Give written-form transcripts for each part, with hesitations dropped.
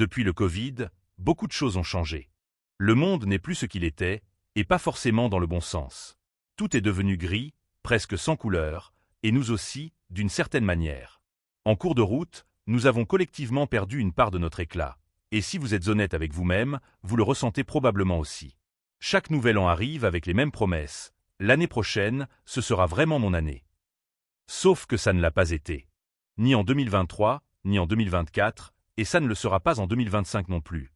Depuis le Covid, beaucoup de choses ont changé. Le monde n'est plus ce qu'il était, et pas forcément dans le bon sens. Tout est devenu gris, presque sans couleur, et nous aussi, d'une certaine manière. En cours de route, nous avons collectivement perdu une part de notre éclat. Et si vous êtes honnête avec vous-même, vous le ressentez probablement aussi. Chaque nouvel an arrive avec les mêmes promesses. L'année prochaine, ce sera vraiment mon année. Sauf que ça ne l'a pas été. Ni en 2023, ni en 2024, et ça ne le sera pas en 2025 non plus.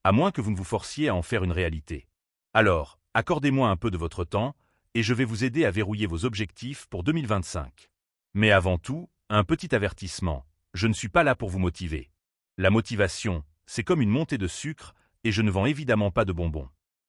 À moins que vous ne vous forciez à en faire une réalité. Alors, accordez-moi un peu de votre temps, et je vais vous aider à verrouiller vos objectifs pour 2025. Mais avant tout, un petit avertissement, je ne suis pas là pour vous motiver. La motivation, c'est comme une montée de sucre, et je ne vends évidemment pas de bonbons.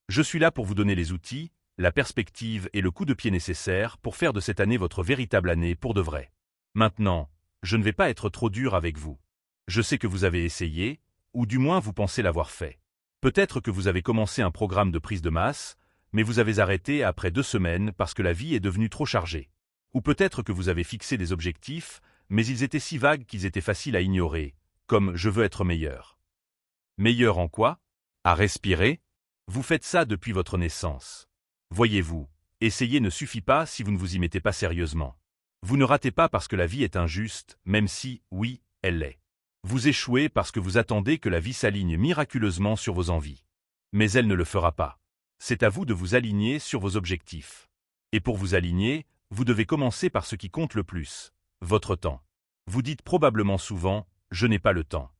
Je suis là pour vous donner les outils, la perspective et le coup de pied nécessaires pour faire de cette année votre véritable année pour de vrai. Maintenant, je ne vais pas être trop dur avec vous. Je sais que vous avez essayé, ou du moins vous pensez l'avoir fait. Peut-être que vous avez commencé un programme de prise de masse, mais vous avez arrêté après 2 semaines parce que la vie est devenue trop chargée. Ou peut-être que vous avez fixé des objectifs, mais ils étaient si vagues qu'ils étaient faciles à ignorer, comme « je veux être meilleur ». Meilleur en quoi? À respirer? Vous faites ça depuis votre naissance. Voyez-vous, essayer ne suffit pas si vous ne vous y mettez pas sérieusement. Vous ne ratez pas parce que la vie est injuste, même si, oui, elle l'est. Vous échouez parce que vous attendez que la vie s'aligne miraculeusement sur vos envies. Mais elle ne le fera pas. C'est à vous de vous aligner sur vos objectifs. Et pour vous aligner, vous devez commencer par ce qui compte le plus, votre temps. Vous dites probablement souvent « je n'ai pas le temps ».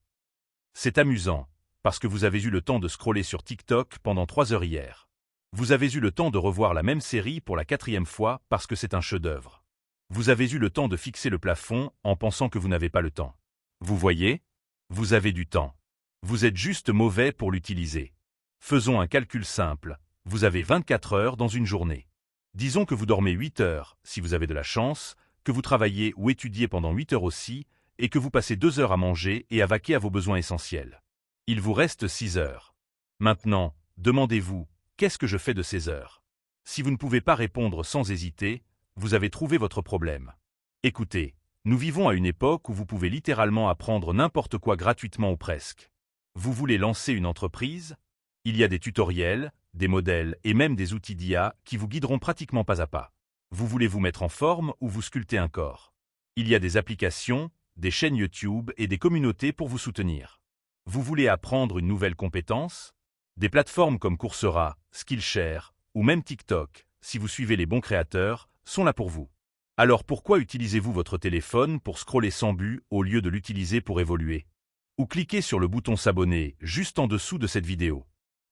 C'est amusant, parce que vous avez eu le temps de scroller sur TikTok pendant 3 heures hier. Vous avez eu le temps de revoir la même série pour la 4e fois parce que c'est un chef-d'œuvre. Vous avez eu le temps de fixer le plafond en pensant que vous n'avez pas le temps. Vous voyez? Vous avez du temps. Vous êtes juste mauvais pour l'utiliser. Faisons un calcul simple. Vous avez 24 heures dans une journée. Disons que vous dormez 8 heures, si vous avez de la chance, que vous travaillez ou étudiez pendant 8 heures aussi, et que vous passez 2 heures à manger et à vaquer à vos besoins essentiels. Il vous reste 6 heures. Maintenant, demandez-vous, qu'est-ce que je fais de ces heures? Si vous ne pouvez pas répondre sans hésiter, vous avez trouvé votre problème. Écoutez, nous vivons à une époque où vous pouvez littéralement apprendre n'importe quoi gratuitement ou presque. Vous voulez lancer une entreprise? Il y a des tutoriels, des modèles et même des outils d'IA qui vous guideront pratiquement pas à pas. Vous voulez vous mettre en forme ou vous sculpter un corps? Il y a des applications, des chaînes YouTube et des communautés pour vous soutenir. Vous voulez apprendre une nouvelle compétence? Des plateformes comme Coursera, Skillshare ou même TikTok, si vous suivez les bons créateurs, sont là pour vous. Alors pourquoi utilisez-vous votre téléphone pour scroller sans but au lieu de l'utiliser pour évoluer? Ou cliquez sur le bouton s'abonner juste en dessous de cette vidéo.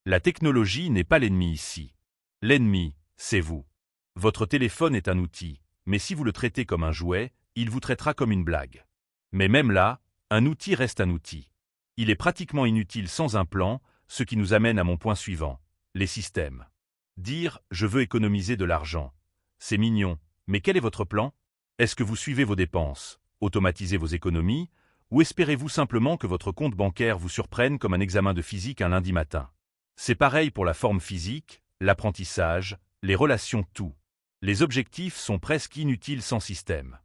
La technologie n'est pas l'ennemi ici. L'ennemi, c'est vous. Votre téléphone est un outil, mais si vous le traitez comme un jouet, il vous traitera comme une blague. Mais même là, un outil reste un outil. Il est pratiquement inutile sans un plan, ce qui nous amène à mon point suivant, les systèmes. Dire « je veux économiser de l'argent », c'est mignon, mais quel est votre plan? Est-ce que vous suivez vos dépenses, automatisez vos économies, ou espérez-vous simplement que votre compte bancaire vous surprenne comme un examen de physique un lundi matin? C'est pareil pour la forme physique, l'apprentissage, les relations, tout. Les objectifs sont presque inutiles sans système.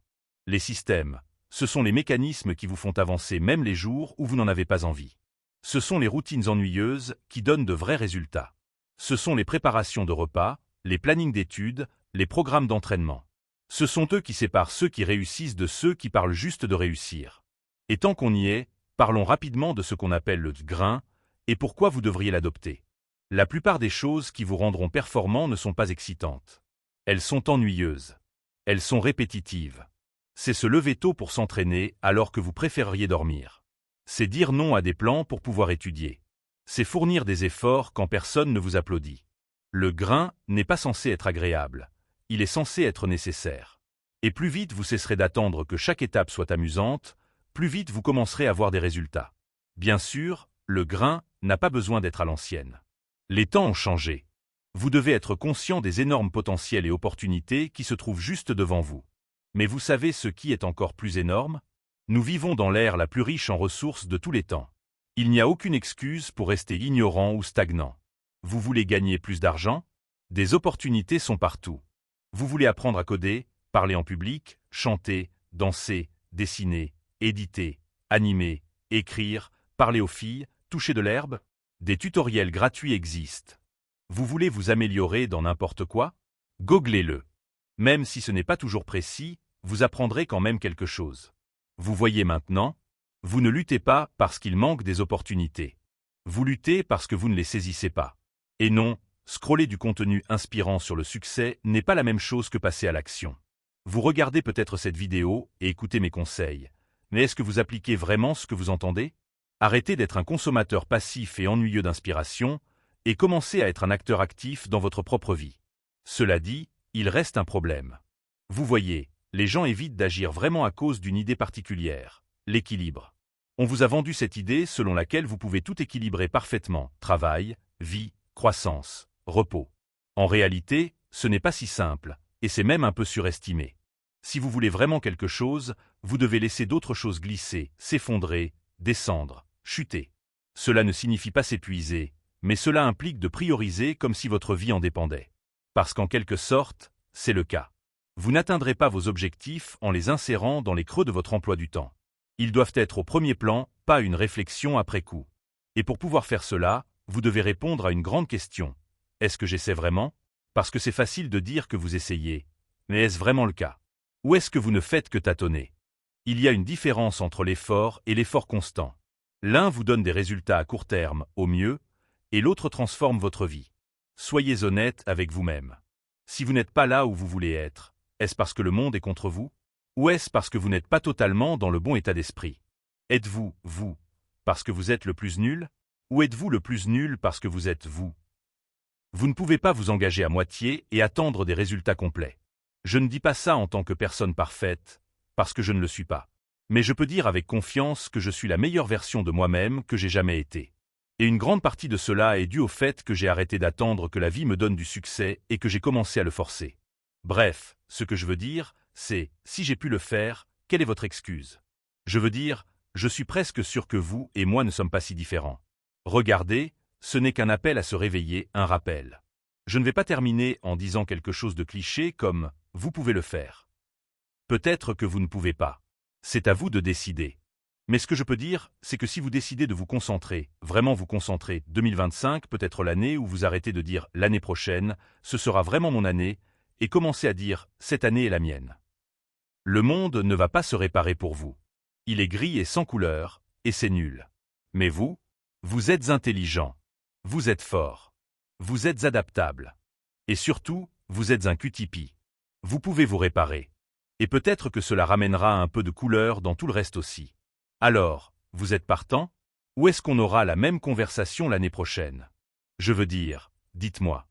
Les systèmes, ce sont les mécanismes qui vous font avancer même les jours où vous n'en avez pas envie. Ce sont les routines ennuyeuses qui donnent de vrais résultats. Ce sont les préparations de repas, les plannings d'études, les programmes d'entraînement. Ce sont eux qui séparent ceux qui réussissent de ceux qui parlent juste de réussir. Et tant qu'on y est, parlons rapidement de ce qu'on appelle le grain, et pourquoi vous devriez l'adopter. La plupart des choses qui vous rendront performant ne sont pas excitantes. Elles sont ennuyeuses. Elles sont répétitives. C'est se lever tôt pour s'entraîner alors que vous préféreriez dormir. C'est dire non à des plans pour pouvoir étudier. C'est fournir des efforts quand personne ne vous applaudit. Le grain n'est pas censé être agréable. Il est censé être nécessaire. Et plus vite vous cesserez d'attendre que chaque étape soit amusante, plus vite vous commencerez à voir des résultats. Bien sûr, le grain n'a pas besoin d'être à l'ancienne. Les temps ont changé. Vous devez être conscient des énormes potentiels et opportunités qui se trouvent juste devant vous. Mais vous savez ce qui est encore plus énorme? Nous vivons dans l'ère la plus riche en ressources de tous les temps. Il n'y a aucune excuse pour rester ignorant ou stagnant. Vous voulez gagner plus d'argent? Des opportunités sont partout. Vous voulez apprendre à coder, parler en public, chanter, danser, dessiner, éditer, animer, écrire, parler aux filles, toucher de l'herbe? Des tutoriels gratuits existent. Vous voulez vous améliorer dans n'importe quoi? Googlez-le. Même si ce n'est pas toujours précis, vous apprendrez quand même quelque chose. Vous voyez maintenant? Vous ne luttez pas parce qu'il manque des opportunités. Vous luttez parce que vous ne les saisissez pas. Et non, scroller du contenu inspirant sur le succès n'est pas la même chose que passer à l'action. Vous regardez peut-être cette vidéo et écoutez mes conseils, mais est-ce que vous appliquez vraiment ce que vous entendez? Arrêtez d'être un consommateur passif et ennuyeux d'inspiration et commencez à être un acteur actif dans votre propre vie. Cela dit, il reste un problème. Vous voyez, les gens évitent d'agir vraiment à cause d'une idée particulière, l'équilibre. On vous a vendu cette idée selon laquelle vous pouvez tout équilibrer parfaitement, travail, vie, croissance, repos. En réalité, ce n'est pas si simple, et c'est même un peu surestimé. Si vous voulez vraiment quelque chose, vous devez laisser d'autres choses glisser, s'effondrer, descendre, chuter. Cela ne signifie pas s'épuiser, mais cela implique de prioriser comme si votre vie en dépendait. Parce qu'en quelque sorte, c'est le cas. Vous n'atteindrez pas vos objectifs en les insérant dans les creux de votre emploi du temps. Ils doivent être au premier plan, pas une réflexion après coup. Et pour pouvoir faire cela, vous devez répondre à une grande question. Est-ce que j'essaie vraiment? Parce que c'est facile de dire que vous essayez. Mais est-ce vraiment le cas? Ou est-ce que vous ne faites que tâtonner? Il y a une différence entre l'effort et l'effort constant. L'un vous donne des résultats à court terme, au mieux, et l'autre transforme votre vie. Soyez honnête avec vous-même. Si vous n'êtes pas là où vous voulez être, est-ce parce que le monde est contre vous? Ou est-ce parce que vous n'êtes pas totalement dans le bon état d'esprit? Êtes-vous, vous, parce que vous êtes le plus nul? Ou êtes-vous le plus nul parce que vous êtes vous? Vous ne pouvez pas vous engager à moitié et attendre des résultats complets. Je ne dis pas ça en tant que personne parfaite, parce que je ne le suis pas. Mais je peux dire avec confiance que je suis la meilleure version de moi-même que j'ai jamais été. Et une grande partie de cela est due au fait que j'ai arrêté d'attendre que la vie me donne du succès et que j'ai commencé à le forcer. Bref, ce que je veux dire, c'est, si j'ai pu le faire, quelle est votre excuse? Je veux dire, je suis presque sûr que vous et moi ne sommes pas si différents. Regardez, ce n'est qu'un appel à se réveiller, un rappel. Je ne vais pas terminer en disant quelque chose de cliché comme « vous pouvez le faire ». Peut-être que vous ne pouvez pas. C'est à vous de décider. Mais ce que je peux dire, c'est que si vous décidez de vous concentrer, vraiment vous concentrer, 2025 peut être l'année où vous arrêtez de dire « l'année prochaine, ce sera vraiment mon année » et commencez à dire « cette année est la mienne ». Le monde ne va pas se réparer pour vous. Il est gris et sans couleur, et c'est nul. Mais vous, vous êtes intelligent. Vous êtes fort. Vous êtes adaptable. Et surtout, vous êtes un QTP. Vous pouvez vous réparer. Et peut-être que cela ramènera un peu de couleur dans tout le reste aussi. Alors, vous êtes partant? Ou est-ce qu'on aura la même conversation l'année prochaine? Je veux dire, dites-moi.